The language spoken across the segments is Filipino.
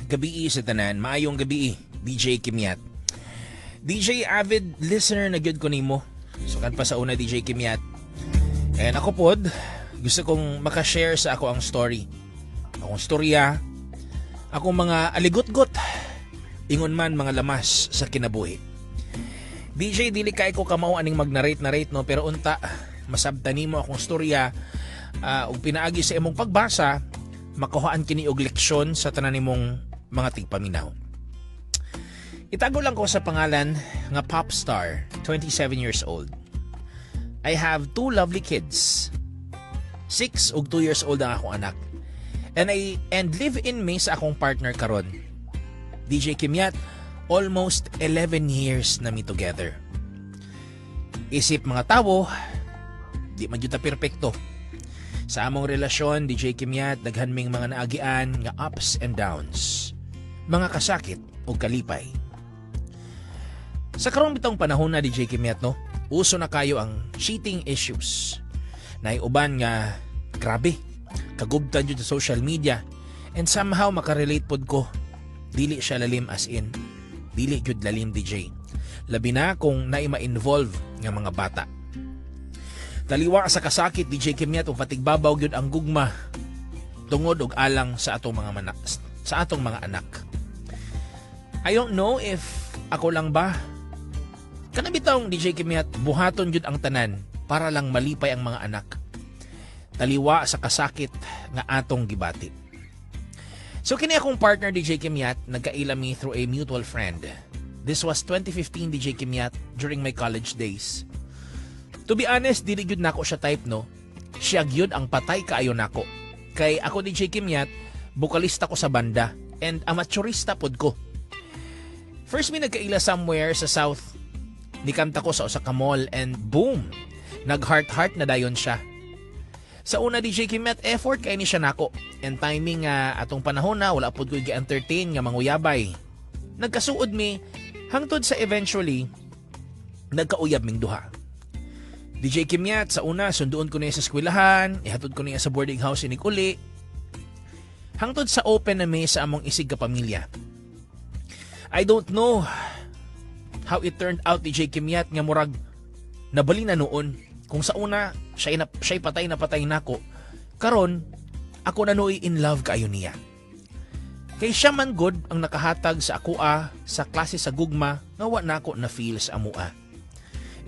gabi sa tanan, maayong gabi DJ Kimyat. DJ avid listener na gyud ko nimo. Sukat pa sa una DJ Kimyat. And ako pod, gusto kong makashare sa ako ang story. Akong storya, akong mga aligot-got, ingon man mga lamas sa kinabuhi. DJ dili kay ko kamao aning mag-narrate no, pero unta masabtan nimo akong storya ug pinaagi sa imong pagbasa, makuhaan kini og leksyon sa tanan nimong mga tigpaminaw. Itago lang ko sa pangalan nga pop star, 27 years old. I have 2 lovely kids. 6 ug 2 years old ang akong anak. And live in me sa akong partner karon. DJ Kimyat, almost 11 years na mi together. Isip mga tawo, di man gyud ta perpekto. Sa among relasyon, DJ Kimyat, daghan ming mga naagian nga ups and downs, mga kasakit o kalipay. Sa karong bitong panahon na DJ Kimyat, no, uso na kayo ang cheating issues. Naiuban nga, grabe, kagubtan dyan sa social media, and somehow makarelate pod ko, dili siya lalim as in, dili jud lalim DJ. Labi na kung naima-involve nga mga bata. Taliwa sa kasakit DJ Kimyat ug patigbabaw gyud ang gugma tungod og alang sa atong mga anak. I don't know if ako lang ba kana bitawng DJ Kimyat, buhaton gyud ang tanan para lang malipay ang mga anak. Taliwa sa kasakit nga atong gibati. So kini akong partner DJ Kimyat, nagkaila mi through a mutual friend. This was 2015 DJ Kimyat during my college days. To be honest, dili gyud nako siya type no. Siya gyud ang patay kaayo nako. Kay ako DJ Kimyat, bokalista ko sa banda and amateurista pod ko. First mi nagkaila somewhere sa South. Nikanta ko sa usa ka mall and boom, nag-heart na dayon siya. Sa una DJ Kimyat, effort kay ni siya nako. And timing atong panahon na wala pod ko gi-entertain nga manguyabay. Nagkasuod mi hangtod sa eventually nagkauyab ming duha. DJ Kimyat, sa una, sunduon ko niya sa eskwelahan, ihatod ko niya sa boarding house inig uli. Hangtod sa open na may sa among isig ka pamilya. I don't know how it turned out DJ Kimyat nga murag nabali na noon. Kung sa una, siya'y patay nako. Karon, ako na noy in love kaayo niya. Kay siya man good ang nakahatag sa akua sa klase sa gugma nga wa nako na feel sa amua.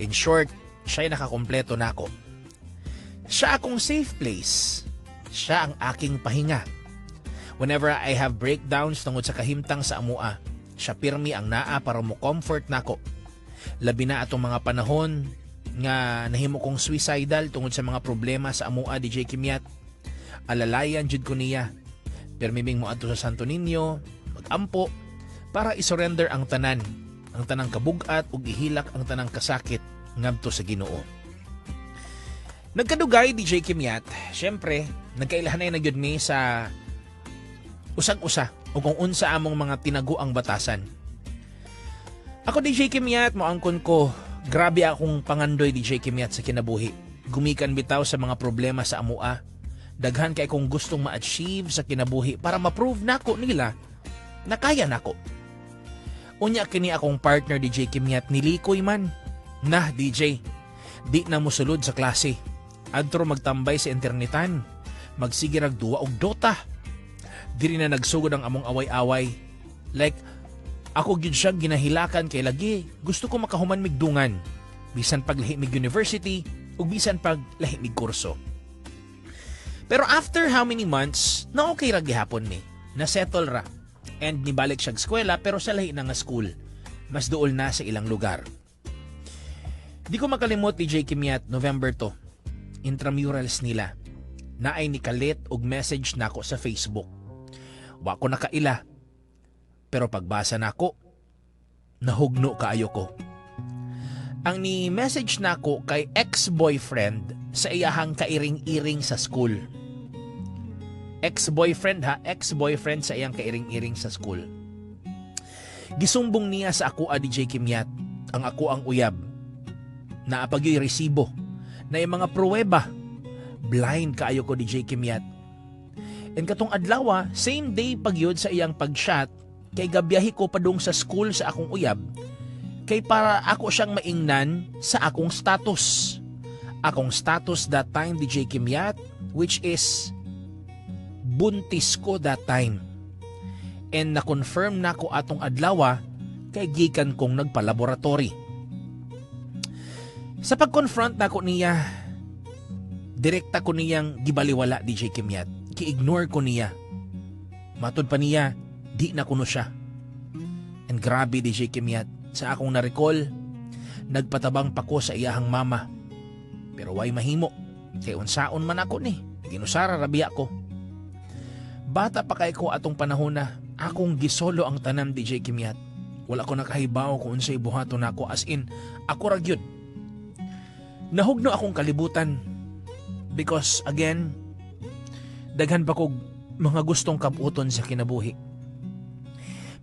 In short, siya'y nakakompleto nako. Siya akong safe place. Siya ang aking pahinga. Whenever I have breakdowns tungod sa kahimtang sa amua, siya pirmi ang naa para mo comfort nako. Labi na atong mga panahon nga nahimo kong suicidal tungod sa mga problema sa amua DJ Kimyat. Alalayan jud ko niya. Permiming mo adto sa Santo Niño, magampo para isurrender ang tanang kabugat ug ihilak ang tanang kasakit ngadto sa Ginoo. Nagkadugay DJ Kimyat, syempre, nagkailahanay na gyud mi sa usag-usa o kung unsa among mga tinaguang batasan. Ako DJ Kimyat, moangkon ko, grabe akong pangandoy DJ Kimyat sa kinabuhi. Gumikan bitaw sa mga problema sa amua. Daghan kay kong gustong ma-achieve sa kinabuhi para ma-prove nako nila na kaya nako. Unya kini akong partner DJ Kimyat, nilikoy man. Nah DJ, di na mo sulod sa klase. Adto magtambay sa internetan. Magsige rag duwa og Dota. Diri na nagsugod ang among away-away. Like, ako gyud siya ginahilakan kay lagi gusto ko makahuman migdungan. Bisan paglahi mig university ug bisan paglahi mig kurso. Pero after how many months, na okay ra gihapon ni. Na-settle ra. And nibalik siya eskwela pero sa lahi na nga school. Mas duol na sa ilang lugar. Di ko makalimot DJ Kimyat, November to. Intramurals nila. Naay ni kalit og message nako sa Facebook. Wa ko nakaila. Pero pagbasa nako, nahugno kaayo ko. Ang ni message nako kay ex-boyfriend sa iyahang kairing-iring sa school. Ex-boyfriend ex-boyfriend sa iyang kairing-iring sa school. Gisumbong niya sa ako DJ Kimyat, ang ako ang uyab. Naapagyo'y resibo na yung mga pruweba. Blind kaayo ko DJ Kimyat. And katong adlaw, same day pagyod sa iyang pag-chat, kay gabiyahi ko padung sa school sa akong uyab, kay para ako siyang maingnan sa akong status. Akong status that time, DJ Kimyat, which is buntis ko that time. And na-confirm na ko atong adlaw kay gikan kong nagpa-laboratory. Sa pag-confront na ko niya, direkta ko niyang gibaliwala, DJ Kimyat. Ki-ignore ko niya. Matod pa niya, di na kuno siya. And grabe, DJ Kimyat, sa akong na-recall, nagpatabang pa ko sa iyahang mama. Pero way mahimo, kay unsaon man ako ni, ginusara rabiya ko. Bata pa kay ko atong panahon na, akong gisolo ang tanan, DJ Kimyat. Wala ko nakahibaw kung unsay buhaton nako, as in, ako ragyod. Nahugno akong kalibutan because again, daghan pa kog mga gustong kabuton sa kinabuhi.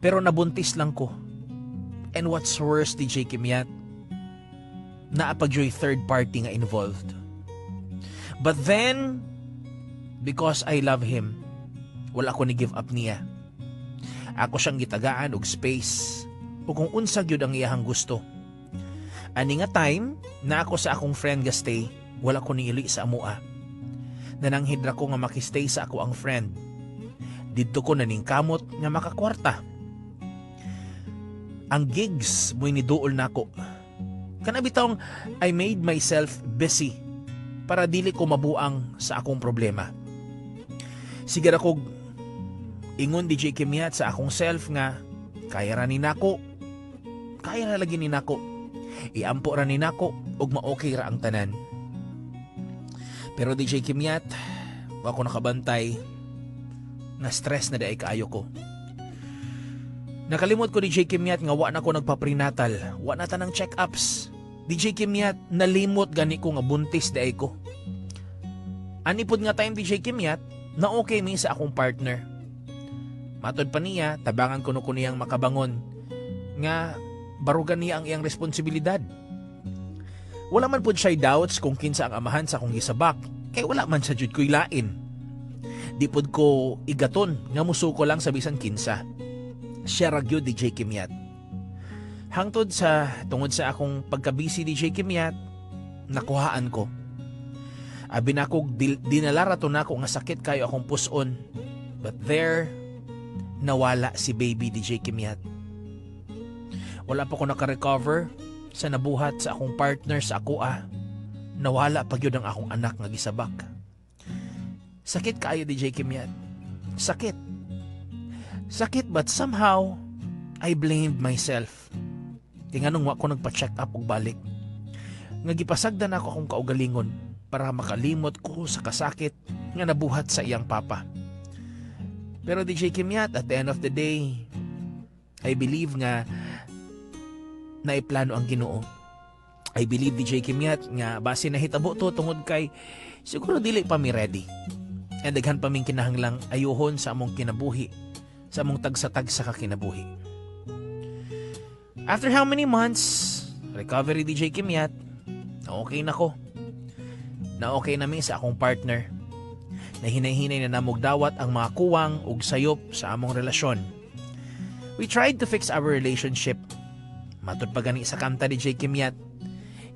Pero nabuntis lang ko. And what's worse, DJ Kimyat, naapagyoy third party nga involved. But then, because I love him, wala ko ni give up niya. Ako siyang gitagaan og space o kung unsa gyud ang iyahang gusto. Ani nga time na ako sa akong friend ga stay, wala ko ni ili sa amua. Nananghidra ko nga makistay sa ako ang friend. Dito ko naningkamot nga makakwarta. Ang gigs mo'y niduol nako. Kanabitong I made myself busy para dili ko mabuang sa akong problema. Sigara kog ingon, DJ Kimyat, sa akong self nga kaya ra ni nako. Kaya ra lagi ni nako. Iampo ra ni nako ug ma-okay ra ang tanan. Pero DJ Kimyat, ako nakabantay, na stress na daay kaayo ko. Nakalimot ko, DJ Kimyat, nga wa na ko nagpa-prenatal, wa na tanang check-ups. DJ Kimyat, nalimot gani ko nga buntis daay ko. Anipod nga time, DJ Kimyat, na okay mi sa akong partner. Matod pa niya, tabangan ko niyang makabangon, nga barugan niya ang iyang responsibilidad. Wala man po siya doubts kung kinsa ang amahan sa akong gisabak, kay wala man sa jud ko'y lain. Di pod ko igaton nga musuko lang sa bisan kinsa. Siya ragyo, DJ Kimyat. Hangtod sa tungod sa akong pagka-busy, DJ Kimyat, nakuhaan ko. Abi na ko dinalara to nako nga sakit kayo akong puson. But there, nawala si baby, DJ Kimyat. Wala pa ko naka-recover sa nabuhat sa akong partner sa akoa. Nawala pa gyud ang akong anak nga gisabak. Sakit kaayo, DJ Kimyat. Sakit. Sakit, but somehow I blamed myself. Tinganong wa ko nagpa-check up og balik. Nga gipasagdan ako akong kaugalingon para makalimot ko sa kasakit nga nabuhat sa iyang papa. Pero DJ Kimyat, at the end of the day, I believe nga naiplano ang Ginoo. I believe, DJ Kimyat, nga base na hitabo to tungod kay siguro dili pa mi ready. And daghan pa ming kinahanglang ayuhon sa among kinabuhi, sa among tagsa-tag sa kakinabuhi. After how many months, recovery, DJ Kimyat, na okay na ko. Na okay na mi sa akong partner. Na hinay-hinay na namugdawat ang mga kuwang ug sayop sa among relasyon. We tried to fix our relationship. Matod pa gani sa kanta, DJ Kimyat,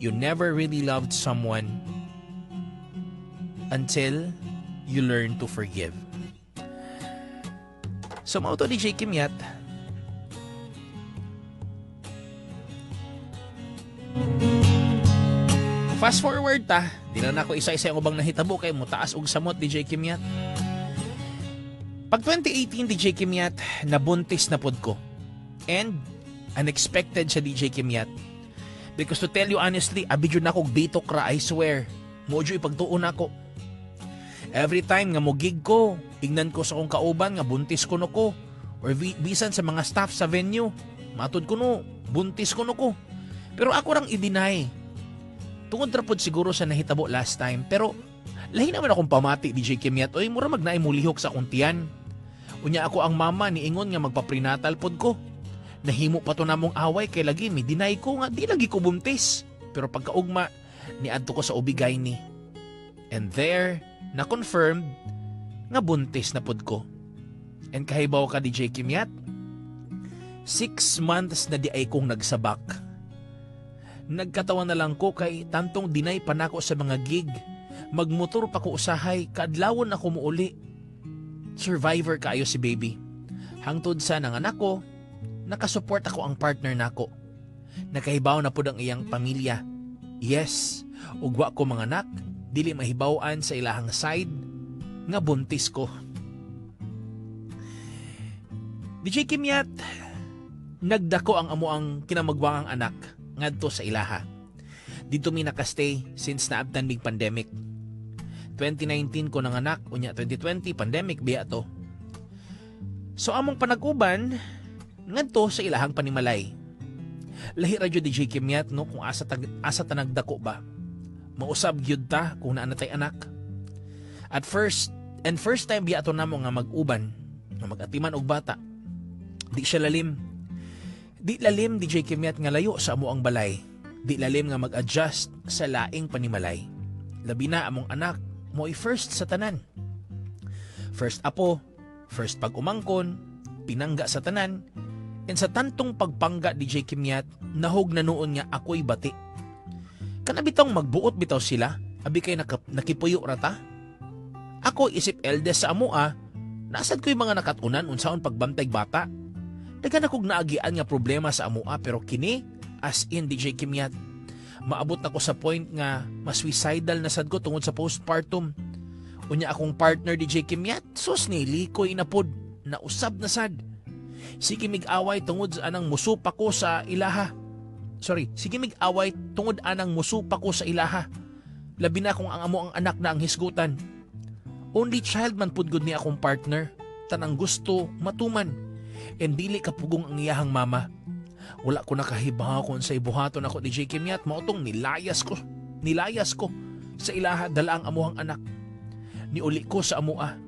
you never really loved someone until you learn to forgive. So mao to, DJ Kimyat. Fast forward ta, di na ako isa-isa yung ubang nahitabo kay mutaas og samot, DJ Kimyat. Pag 2018, DJ Kimyat, nabuntis na pod ko. And unexpected siya, DJ Kimyat. Because to tell you honestly, abidyo na akong bitok ra, I swear. Mojo ipagtuon ako. Every time nga mo gig ko, ignan ko sa kong kauban nga buntis ko no ko. Or bisan sa mga staff sa venue, matod ko no, buntis ko no ko. Pero ako rang i-deny. Tungod rapod siguro sa nahitabo last time. Pero lahi naman akong pamati, DJ Kimyat. Oy, mura magnaay mo lihok sa akong tiyan. Unya ako ang mama ni ingon nga magpa-prenatal pod ko. Nahimo pa to namong away kay lagi mi deny ko nga di lagi ko buntis. Pero pagkaugma, niadto ko sa ubigay ni. And there, na-confirmed nga buntis na pud ko. And kahibaw ka DJ Kimyat, 6 months na di ay kong nagsabak. Nagkatawan na lang ko kay tantong dinay pa nako sa mga gig. Magmotor pa ko usahay, kaadlawon ako muuli. Survivor kaayo si baby. Hangtod sa nanganak ko, nakasupport ako ang partner nako. Nakahibaw na pud ang iyang pamilya. Yes, ugwa ko mga anak, dili mahibawaan sa ilahang side nga buntis ko. DJ Kimyat, nagdako ang amo ang kinamagwangang anak ngadto sa ilaha. Dito mi nakastay since naabtan big pandemic. 2019 ko nang anak, unya 2020 pandemic biya to. So among panag-uban ngadto sa ilahang panimalay. Lahi radyo DJ Kimyat no kung asa ta nagdako ba. Mausab gyud ta kung naa natay anak. At first time biya to namo nga mag-uban, nga mag-atiman og bata. Di siya lalim. Di lalim DJ Kimyat nga layo sa amo ang balay. Di lalim nga mag-adjust sa laing panimalay. Labi na among anak mo first sa tanan. First apo, first pag-umangkon, pinangga sa tanan, and sa tantong pagpangga DJ Kimyat, nahog na noon nga ako'y bati. Kanabitong magbuot bitaw sila, abi kay nakipuyo rata. Ako isip eldest sa amoa, nasad ko'y mga nakatunan unsaon pagbantay bata. Dagan akong naagian nga problema sa amoa pero kini, as in DJ Kimyat, maabot na ko sa point nga mas suicidal na sad ko tungod sa postpartum. Unya akong partner DJ Kimyat, sus nili ko inapod, nausab na sad. Sige mig-away tungod anang musupa ko sa ilaha. Sige mig-away tungod anang musupa ko sa ilaha. Labi na kung ang amo ang anak na ang hisgutan. Only child man pud gud ni akong partner, tanang gusto matuman. And dili kapugong ang iyahang mama. Wala ko nakahibaw kung sa ibuhaton ako DJ Kimyat, mautong nilayas ko sa ilaha dala ang amuhang anak. Niuli ko sa amua.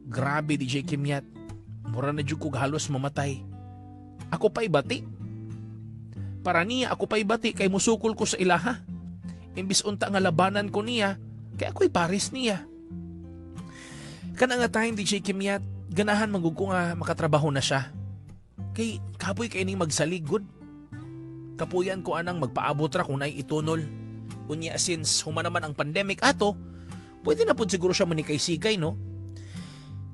Grabe DJ Kimyat, mura na jud ko halos mamatay. Ako pa'y bati. Para niya ako pa'y bati kay musukol ko sa ilaha. Imbis unta nga labanan ko niya, kay ako'y paris niya. Kana nga time DJ Kimyat, ganahan magug ko nga makatrabaho na siya. Kay kapoy kay ning magsaligod. Kapuyan ko anang magpaabot ra kung nay itunol. Unya since human naman ang pandemic ato, pwede na pud siguro siya manikay-sikay no.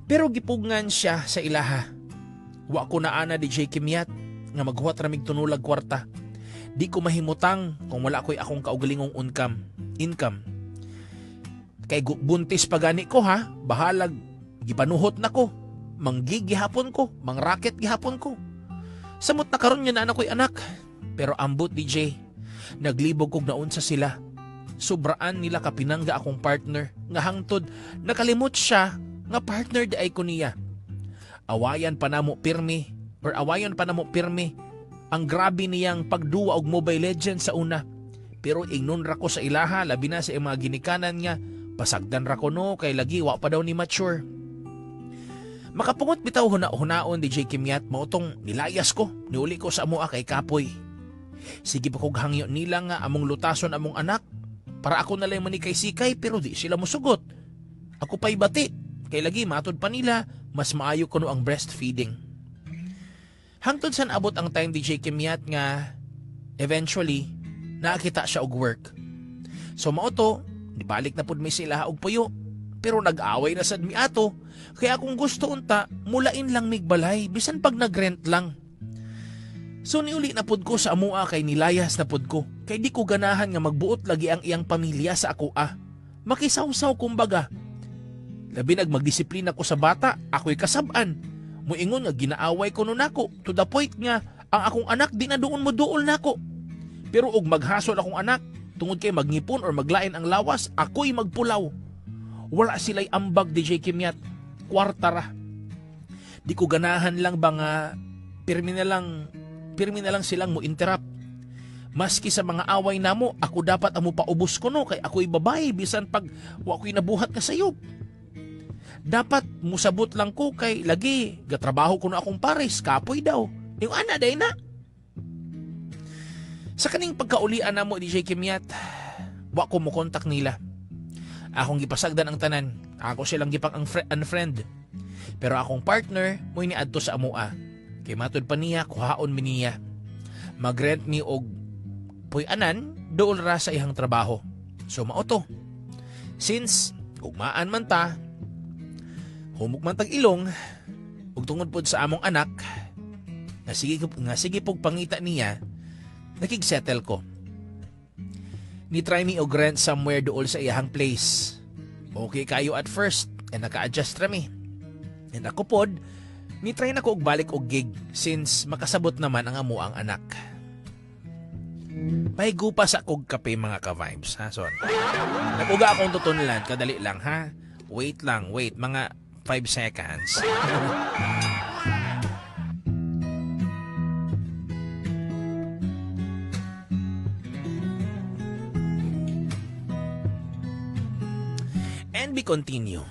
Pero gipugngan siya sa ilaha. Wa ko na ana DJ Kimyat nga maghuwat ra mig tunulag kwarta. Di ko mahimutang kung wala ko'y akong kaugalingong income. Kay buntis pa gani ko ha, bahalag gipanuhot na ko. Manggig gihapon ko, mangraket gihapon ko. Samot na karon nga na ako'y anak. Pero ambot DJ, naglibog kog naunsa sila. Sobraan nila kapinangga akong partner nga hangtod nakalimot siya nga partner di ay ko niya. Awayan pa namo pirmi ang grabe niyang pagduwa og Mobile Legends sa una. Pero ingnon ra ko sa ilaha labi na sa mga ginikanan nga pasagdan ra ko no kay lagi wa pa daw ni mature. Makapungot bitaw huna-hunaon DJ Kimyat, mautong nilayas ko, niuli ko sa amoa kay kapoy. Sige pa kog hangyo nila nga among lutason among anak, para ako na lang manikay-sikay pero di sila musugot. Ako pa'y bati, kay lagi matod pa nila, mas maayo ko no ang breastfeeding. Hangtod sa naabot ang time DJ Kimyat nga, eventually, nakakita siya og work. So mauto, nibalik na pud may sila og puyo. Pero nag-away na sad mi ato, kaya kung gusto unta, mulain lang migbalay, bisan pag nag-rent lang. So niuli na pud ko sa amua kay nilayas na pud ko, kay di ko ganahan nga magbuot lagi ang iyang pamilya sa ako Makisawsaw kumbaga. Labi magdisiplina ko sa bata, ako'y kasab-an. Muingon nga ginaaway ko nun ako, to the point nga, ang akong anak di na doon mo duol nako. Pero og maghasol akong anak, tungod kay magngipon or maglain ang lawas, ako'y magpulaw. Wala sila'y ambag DJ Kimyat, kwarta ra. Di ko ganahan lang ba nga pirmi na lang silang mo interrupt. Maski sa mga away namo, ako dapat amo paubos ko no kay ako'y babae bisan pag wa ko'y nabuhat ka sayop. Dapat musabot lang ko kay lagi gatrabaho ko na akong pares, kapoy daw. Yung ana day na. Sa kaning pagkaulian namo DJ Kimyat, wa ko mo kontak nila. Akong gipasagdan ang tanan. Ako silang gipang unfriend. Pero akong partner mo iniadto sa amua. Kay matud pa niya kuhaon mi niya. Magrent mi og puy-anan dool ra sa ihang trabaho. So maoto. Since ugmaan man ta, humok man tag ilong, ug tungod pod sa among anak, nga sige pog pangita niya, nakigsettle ko. Ni try me og rent somewhere dool sa iyang place. Okay kayo at first, and naka-adjust rami. And ako pod, ni try na ko og balik og gig since makasabot naman ang amo ang anak. Pahigo pa sa kog kape mga ka-vibes, ha? So, nakuga akong tutunulan, kadali lang, ha? Wait, mga 5 seconds. And we continue.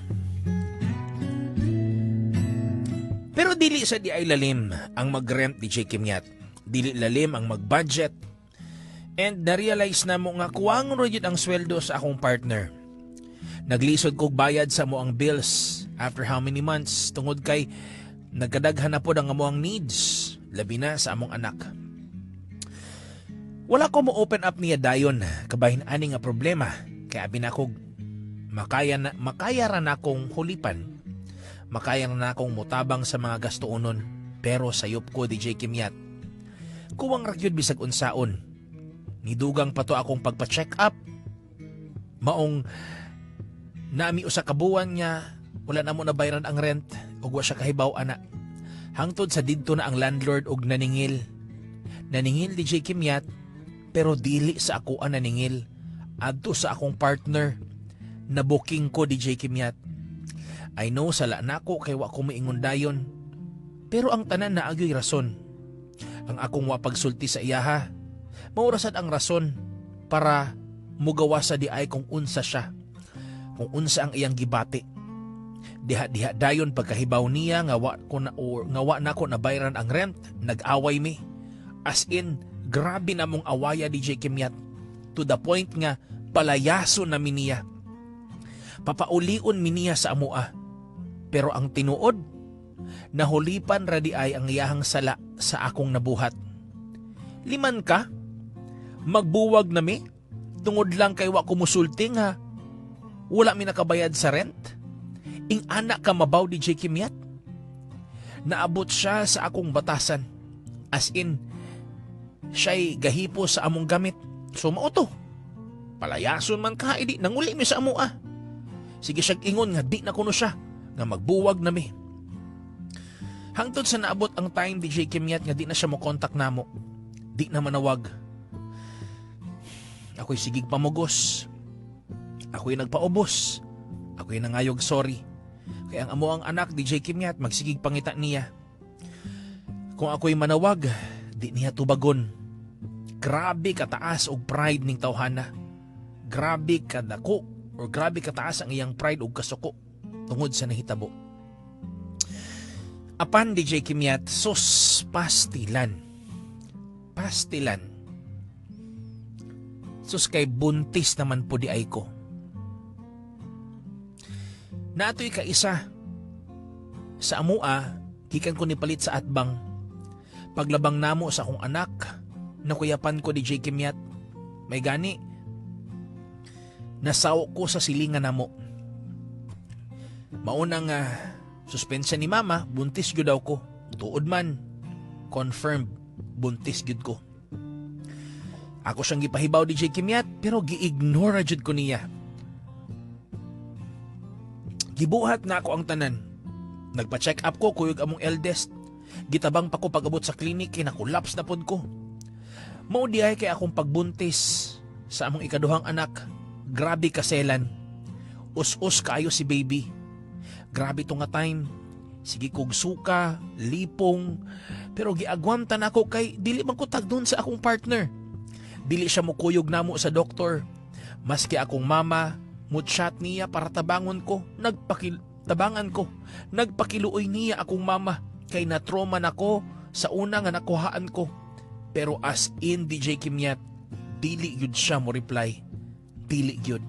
Pero dili sa di ay lalim ang mag-rent ni J. Kimyat. Dili lalim ang mag-budget. And na-realize na mo nga kuwang rodyod ang sweldo sa akong partner. Naglisod kog bayad sa moang bills after how many months tungod kay nagkadaghan na po ang amoang needs, labi na sa among anak. Wala ko mo open up niya dayon kabahin ani nga problema kay abi na kog makaya ra na akong hulipan. Makaya na akong mutabang sa mga gastoonon pero sayop ko DJ Kimyat. Kuwang ragyod bisag unsaon. Nidugang pa to akong pagpa-check up. Maong nami usa ka buwan niya, wala na mo nabayaran ang rent ug wa siya kahibaw ana. Hangtod sa didto na ang landlord og naningil. Naningil DJ Kimyat pero dili sa ako ang naningil. Adto sa akong partner na booking ko DJ Kimyat. I know sala nako kay wa ko maingon dayon. Pero ang tanan na agyoy rason. Ang akong wa pagsulti sa iyaha. Maurasad ang rason para mugawa sa di ay kung unsa siya. Kung unsa ang iyang gibati. Diha dayon pagkahibaw niya nga wa na ko nabayaran ang rent, nag-away mi. As in, grabe na mong awaya DJ Kimyat. To the point nga palayaso na mi niya. Papaulion mi niya sa amua. Pero ang tinuod, nahulipan ra di ay ang iyahang sala sa akong nabuhat. Liman ka? Magbuwag na mi? Tungod lang kay wa kumusulti nga wala mi nakabayad sa rent? Ing anak ka mabaw DJ Kimyat? Naabot siya sa akong batasan. As in, siya'y gahipo sa among gamit. So mauto. Palayason man ka, idi nanguli mi sa amua. Sige siyag ingon nga di na kuno siya nga magbuwag na mi. Hangtod sa naabot ang time DJ Kimyat nga di na siya mo kontak namo. Di na manawag. Ako'y sigig pamugos. Ako'y nagpaubos. Ako'y nangayog sorry. Kaya ang amo ang anak DJ Kimyat magsigig pangita niya. Kung ako'y manawag, di niya tubagon. Grabe kataas og pride ning tawhana. Grabe kadako or grabe kataas ang iyang pride og kasuko tungod sa nahitabo. Apan DJ Kimyat, sus pastilan. Pastilan. Sus kay buntis naman po di ay ko. Natoy ka isa. Sa amua, gikan ko nipalit sa atbang. Paglabang namo sa akong anak, nakuyapan ko DJ Kimyat. May gani. Nasaw ko sa silingan namo. Maunang suspensa ni mama, buntis gyud daw ko. Tuod man, confirmed, buntis gyud ko. Ako siyang gipahibaw DJ Kimyat pero gi-ignore jud ko niya. Gibuhat na ako ang tanan. Nagpa-check up ko kuyog among eldest. Gitabang pa ko pag-abot sa klinik kay nakulaps na pod ko. Mao di ay kay akong pagbuntis sa among ikaduhang anak. Grabe kaselan. Us-us kaayo si baby. Grabe to nga time. Sige kog suka, lipong. Pero giagwamtan ako kay dili man ko tagdon sa akong partner. Dili siya mukuyog namo sa doktor. Maski akong mama, mutchat niya para tabangon ko. Nagpakiluoy niya akong mama. Kay na-trauma nako sa una nga nakuhaan ko. Pero as in DJ Kimyat, dili yun siya mo reply. Dili yun.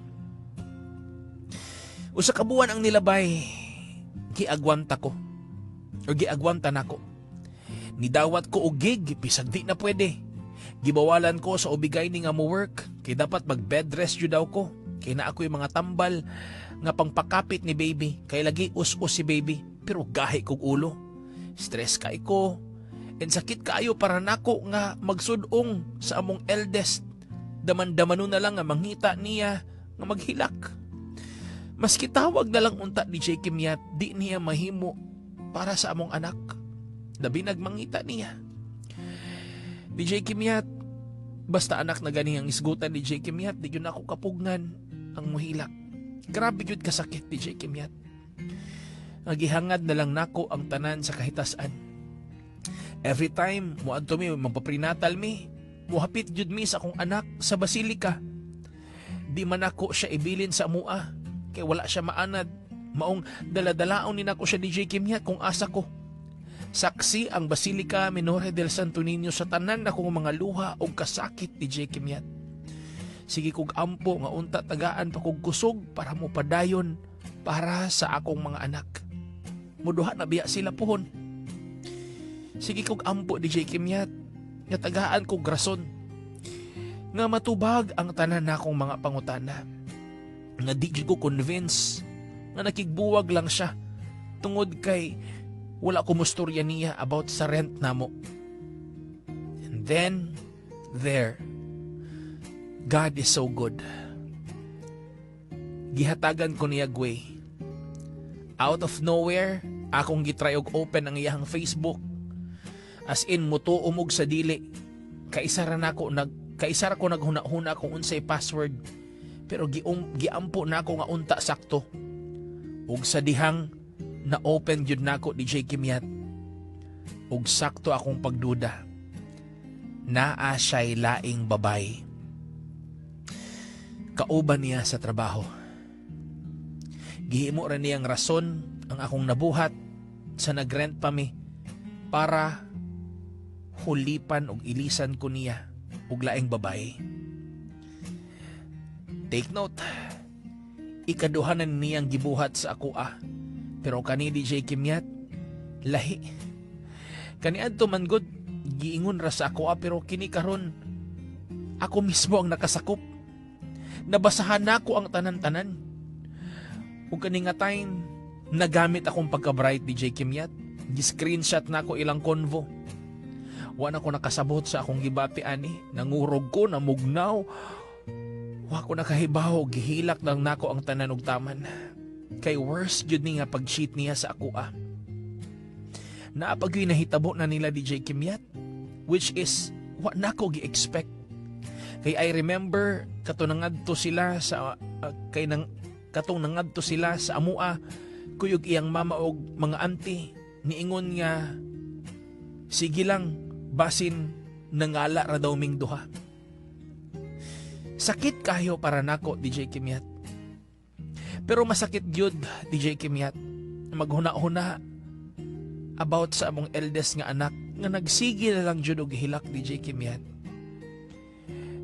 Usa ka buwan ang nilabay, giagwanta ko. O giagwanta nako. Nidawat ko og gig, bisag di na pwede. Gibawalan ko sa ubigay ni nga mo work, kay dapat mag-bed rest yun daw ko. Kay na ako yung mga tambal nga pangpakapit ni baby, kay lagi us-us si baby, pero gahi kog ulo. Stress kay ko, and sakit kaayo para nako nga magsudong sa among eldest. Daman-damano na lang nga mangita niya nga maghilak. Maski tawag na lang unta ni J. Kimyat, di niya mahimo para sa among anak. Labi nagmangita niya. Di J. Kimyat, basta anak na gani ang isgutan ni J. Kimyat, di yun ako kapugnan ang muhilak. Grabe yun kasakit ni J. Kimyat. Nagihangad na lang nako ang tanan sa kahitasan. Every time, muadto mi, magpaprinatal mi, muhapit jud mi sa akong anak sa basilika. Di man ako siya ibilin sa mua, kay wala siya maanad. Maong daladalaon ni nako siya ni J. Kimyat kung asa ko. Saksi ang Basilika Minore del Santo Niño sa tanan akong mga luha o kasakit ni J. Kimyat. Sige kog ampo nga unta tagaan pa kog kusog para mo padayon para sa akong mga anak. Muduha na biya sila pohon. Sige kog ampo ni J. Kimyat nga tagaan kog rason nga matubag ang tanan akong mga pangutana. Nga di ko convince nga nakigbuwag lang siya tungod kay wala ko mustorya niya about sa rent namo. And then, there, God is so good. Gihatagan ko niya gway. Out of nowhere, akong gitry og open ang iyang Facebook. As in, muto umog sa dili. Kaisara ko naghuna-huna kung unsay password. Pero giampo na ako nga unta sakto. Ug sa dihang na open jud nako di J. Kimyat. Ug sakto akong pagduda. Naa siya'y laing babay. Kauban niya sa trabaho. Gihimo ra niyang rason ang akong nabuhat sa nagrent pa mi para hulipan ug ilisan ko niya ug laing babay. Take note, ikaduhanan niyang gibuhat sa ako pero kani DJ Kimyat, lahi. Kani adto man gud giingon ra sa ako pero kini karon ako mismo ang nakasakop. Nabasahan nako ang tanan-tanan. Ug kani nga time nagamit akong pagka-bright DJ Kimyat. Gi-screenshot nako ilang convo. Wa na ko nakasabot sa akong gibapi ani, nangurog ko, namugnaw. Wa ko nakahibaw, gihilak lang nako ang tanan ug taman. Kay worse jud ni nga pag-cheat niya sa ako Naapagyoy nahitabo na nila DJ Kimyat, which is wa nako gi-expect. Kay I remember katunangadto sila sa katong nangadto sila sa amua kuyog iyang mama og mga auntie niingon nga sige lang basin nangala ra daw ming duha. Sakit kayo para nako DJ Kimyat. Pero masakit gyud DJ Kimyat maghuna-huna about sa among eldest nga anak nga nagsige na lang jud og hilak DJ Kimyat.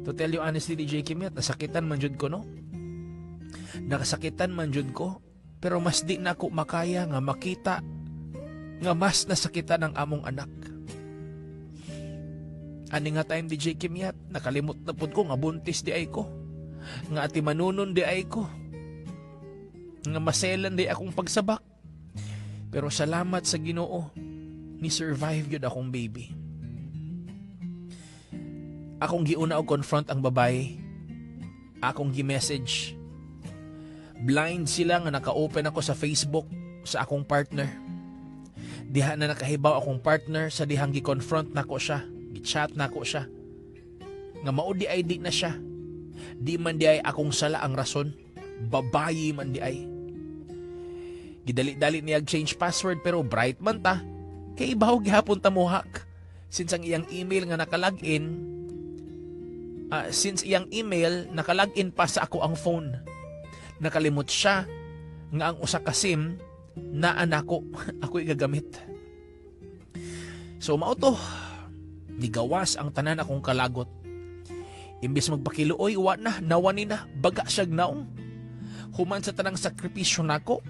To tell you honestly DJ Kimyat, nasakitan man jud ko no. Nakasakitan man jud ko, pero mas di na ako makaya nga makita nga mas nasakitan ang among anak. Ani nga time DJ Kimyat, nakalimot na pud ko nga buntis di ay ko. Nga ati manunon di ay ko. Nga maselan di akong pagsabak. Pero salamat sa Ginoo, ni survive yun akong baby. Akong giuna og confront ang babae. Akong gi-message. Blind sila nga naka-open ako sa Facebook sa akong partner. Diha na nakahibaw akong partner sa dihang gi-confront nako siya. Gi-chat nako siya. Nga mao di ay di na siya. Di man di ay akong sala ang rason. Babayi man di ay. Gidali-dali niya change password pero bright man ta. Kay ibaw gihapon ta mo hack. Since ang iyang email nga nakalagin nakalagin pa sa ako ang phone. Nakalimot siya nga ang usa ka SIM na anako ako igagamit. So mao to, nigawas ang tanan akong kalagot. Imbis magpakiluoy, nawa ni na, baga siyag naong. Human sa tanang sakripisyo nako,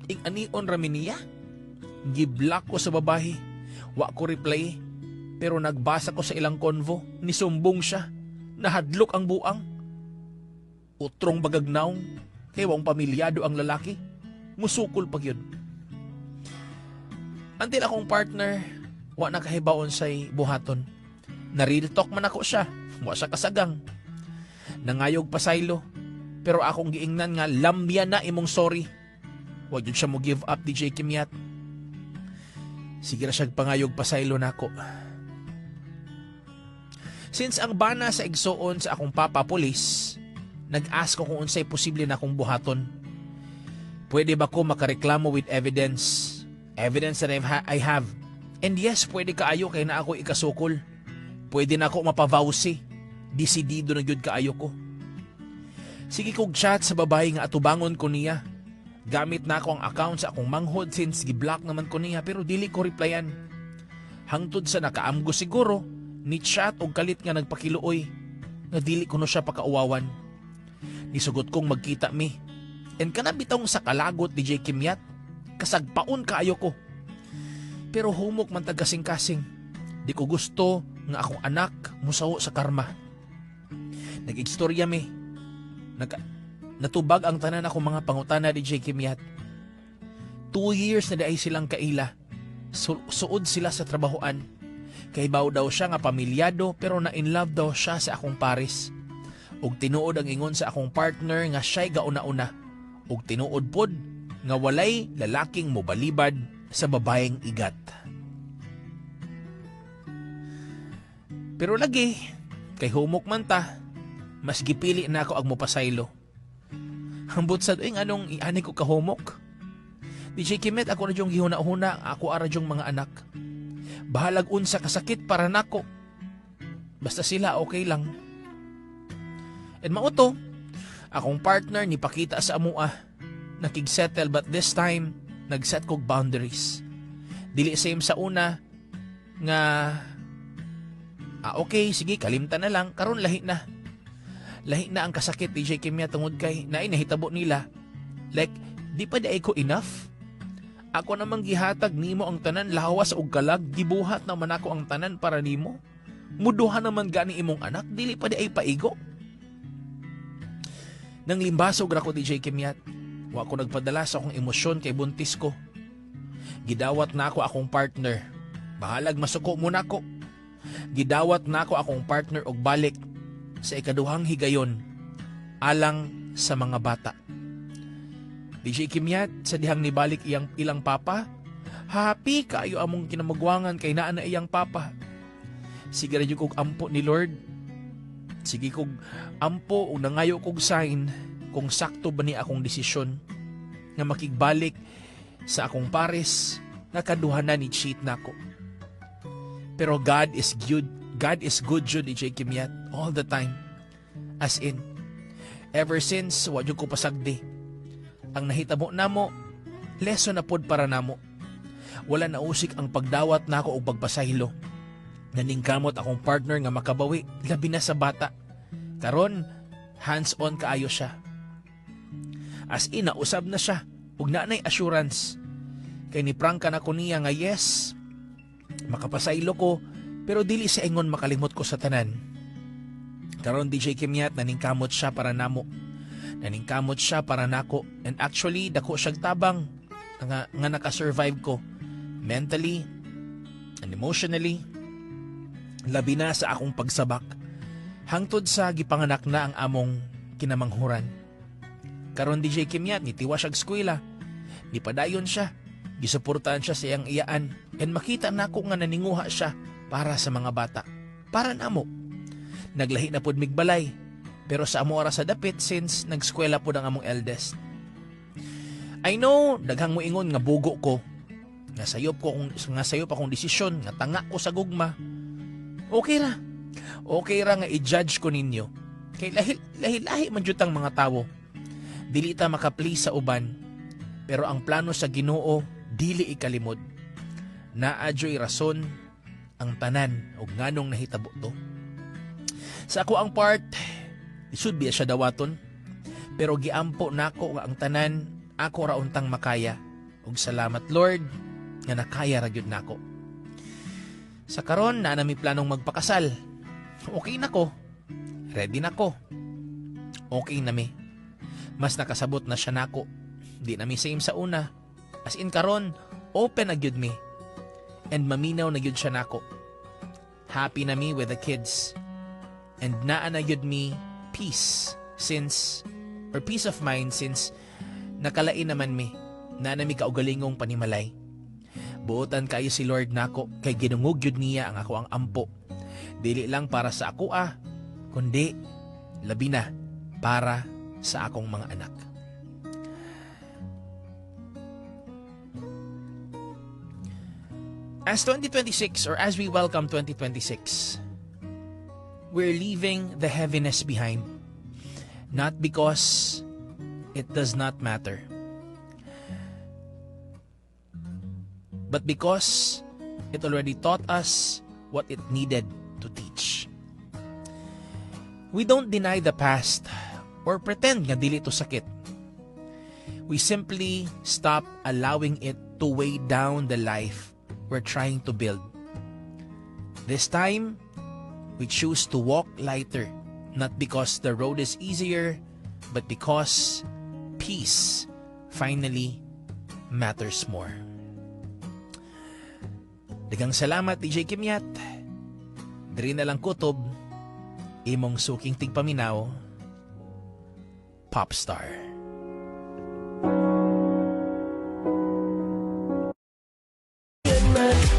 ing anion rami niya. Giblock ko sa babae. Wa ko reply. Pero nagbasa ko sa ilang konvo. Nisumbong siya. Nahadlok ang buang. Utrong bagagnaw. Kaya pamilyado ang lalaki. Musukol pag yun. Until akong partner, wa nakahibaon sa'y buhaton. Na-real talk man ako siya. Wa siya kasagang. Nangayog pasaylo. Pero akong giingnan nga lambya na imong sorry. Wa yun siya mo give up, DJ Kimyat. Sige na siyang pangayog pasaylo na ako. Since ang bana sa igsoon sa akong papa police, nag-ask ko kung unsay posible na akong buhaton. Pwede ba ko makareklamo with evidence? Evidence that I have. And yes, pwede kaayo kay na ako ikasukol. Pwede na ako mapavawsi. Desidido na gyud kaayo ko. Sige kog chat sa babae nga atubangon ko niya. Gamit na ako ang account sa akong manghod since giblock naman ko niya pero dili ko replyan. Hangtod sa nakaamgo siguro, ni chat og kalit nga nagpakiluoy nga dili ko no siya pakauwawan. Nisugot kong magkita mi. And kanabitong sa kalagot DJ Kimyat, kasagpaon kaayo ko. Pero humok man tagasing-kasing. Di ko gusto nga akong anak musawo sa karma. Nag-istorya mi. Natubag ang tanan ako mga pangutana DJ Kimyat. 2 years na daay silang kaila. Suod sila sa trabahoan. Kay baw daw siya nga pamilyado pero na in love daw siya sa akong pares. Ug tinuod ang ingon sa akong partner nga siya'y gauna-una. Ug tinuod pod nga walay lalaking mobalibad sa babaeng igat. Pero lagi, kay humok man ta, mas gipili na ako ag mopasaylo. Hambot sa doing anong iani ko kahumok. DJ Kimet, ako na dyong gihuna-huna, ako ara dyong mga anak. Bahalag unsa kasakit para nako. Basta sila okay lang. And mauto, akong partner ni pakita sa amua. Nakigsettle but this time, nagset kog boundaries. Dili same sa una nga okay, sige, kalimtan na lang, karon lahi na. Lahi na ang kasakit DJ Kimya tungod kay naay nahitabo nila. Like, di pa di ko enough? Ako namang gihatag nimo ang tanan lawas og kalag, gibuhat naman ako ang tanan para nimo. Muduhan naman gani imong anak, dili pa di ay paigo. Nang limbasog ra ko DJ Kimyat, wa ko nagpadala sa akong emosyon kay buntis ko. Gidawat na ako akong partner. Bahalag masuko muna ko. Gidawat na ako akong partner og balik sa ikaduhang higayon alang sa mga bata. DJ Kimyat, sa dihang nibalik ilang papa, happy kayo among kinamagwangan kay naa na iyang papa. Sige rin kog ampo ni Lord. Sige kog ampo o nangayo kog sign kung sakto ba ni akong desisyon nga makigbalik sa akong pares na kaduhanan ni cheat nako. Pero God is good. God is good jud DJ Kimyat all the time. As in, ever since wadyo ko pasagdi. Ang nahitabo namo, lesson na pod para namo. Wala na usik ang pagdawat nako og pagpasahilo. Naningkamot akong partner nga makabawi, labi na sa bata. Karon, hands-on kaayo siya. As in, nausab na siya, ug naanay assurance. Kay ni prangka na ko niya nga yes, makapasaylo ko, pero dili sa ingon makalimot ko sa tanan. Karon DJ Kimyat, naningkamot siya para namo. Naningkamot siya para nako. And actually, dako siyang tabang nga nakasurvive ko. Mentally and emotionally. Labi na sa akong pagsabak. Hangtod sa gipanganak na ang among kinamanghuran. Karon DJ Kimyat, nitiwa siyag eskwela. Nipadayon siya. Gisuportahan siya sa iyang iyaan. And makita na ako nga naninguha siya para sa mga bata. Para namo. Naglahi na pod migbalay. Pero sa amo ara sa dapit since nagskwela pod ang among eldest. I know, daghang mo ingon nga bugo ko. Nga sayop akong desisyon, nga tanga ko sa gugma. Okay ra. Okay ra nga i-judge ko ninyo. Kay lahi-lahi man jud ang mga tawo. Dili ta maka-please sa uban. Pero ang plano sa Ginoo dili ikalimod. Naadyo'y rason ang tanan og nganong nahitabo to. Sa ako ang part, it should be siya dawaton. Pero giampo nako nga ang tanan, ako ra untang makaya. Ug salamat Lord nga nakaya ra gyud nako. Sa karon na nami planong magpakasal. Okay na ko. Ready na ko. Okay na mi. Mas nakasabot na siya nako. Di na mi same sa una. As in karon, open na gyud mi. And maminaw na gyud siya nako. Happy na mi with the kids. And naa na gyud mi peace peace of mind since nakalain naman mi na nami kaugalingong panimalay. Buotan kayo si Lord nako kay ginungog gyud niya ang ako ang ampo. Dili lang para sa ako kundi labi na para sa akong mga anak. As 2026 or as we welcome 2026, we're leaving the heaviness behind. Not because it does not matter, but because it already taught us what it needed to teach. We don't deny the past or pretend nga dili to sakit. We simply stop allowing it to weigh down the life we're trying to build. This time, we choose to walk lighter, not because the road is easier, but because peace finally matters more. Daghang salamat DJ Kimyat. Diri na lang kutob, imong suking tigpaminaw, Popstar.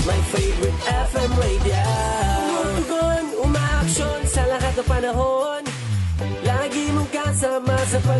My favorite FM radio. Umutugon, umaaksyon sa lahat ng panahon. Lagi mong kasama sa